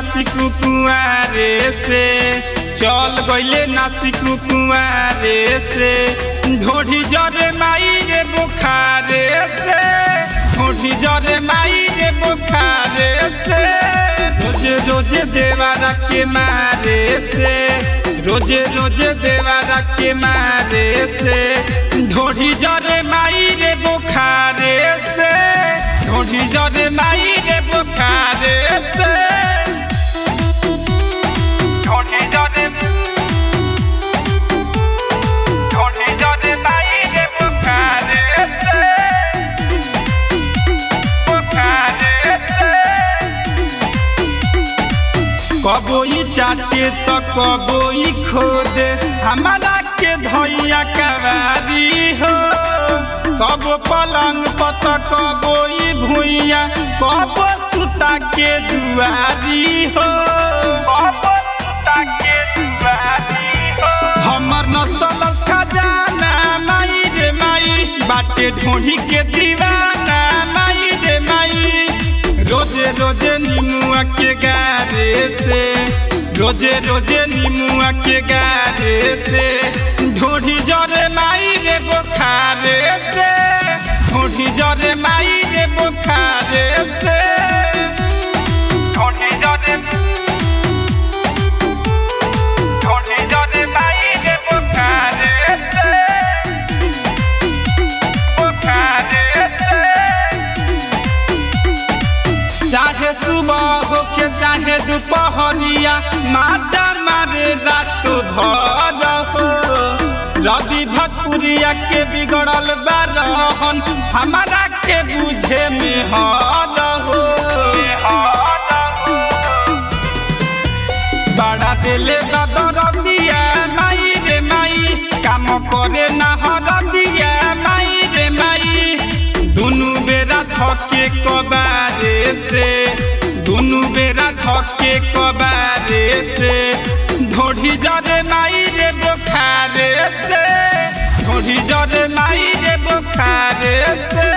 नासिक कुआरे से चल गईले नासिक कुआरे से ढोढ़ी जरे माई रे बुखारे से ढोढ़ी जरे माई रे बुखारे से रोजे रोजे देवारा के मारे से रोजे रोजे देवारा के मारे से ढोढ़ी जरे माई रे बुखारे से ढोढ़ी जरे माई रे बुखारे से ढोढ़ी जरे माई रे बुखारे से बुखारे से कबोई चाटे तो कबोई खोदे हमारा के धैया कवारी हो कब पलंग पत कबोई भुइया कब सुता के दुआरी हो कब सुता के दुआरी हो हमर नसल खजाना माई रे माई बाटे ढोढ़ी के दीवाना माई रे माई रोजे रोजे नीमुआ के गारे से रोजे रोजे नीमुआ के गारे से ढोढ़ी जरे माई रे बुखारे से ढोढ़ी जरे माई रे बुखारे से ढोढ़ी जरे माई रे बुखारे से बुखारे से चाहे सुबह हो के चाहे दोपहरिया माजा मारे रात भर हो रवि भटपुरिया के बिगड़ल बारहन हमारा के बुझे में हर हो बड़ा दिले दरदिया माई रे माई काम करे ना हरदिया माई रे माई दुनु बेरा धके कबारे से दुनु बेरा धके कबारे से ढोढ़ी जरे माई रे बुखारे से ढोढ़ी जरे माई रे बुखारे से।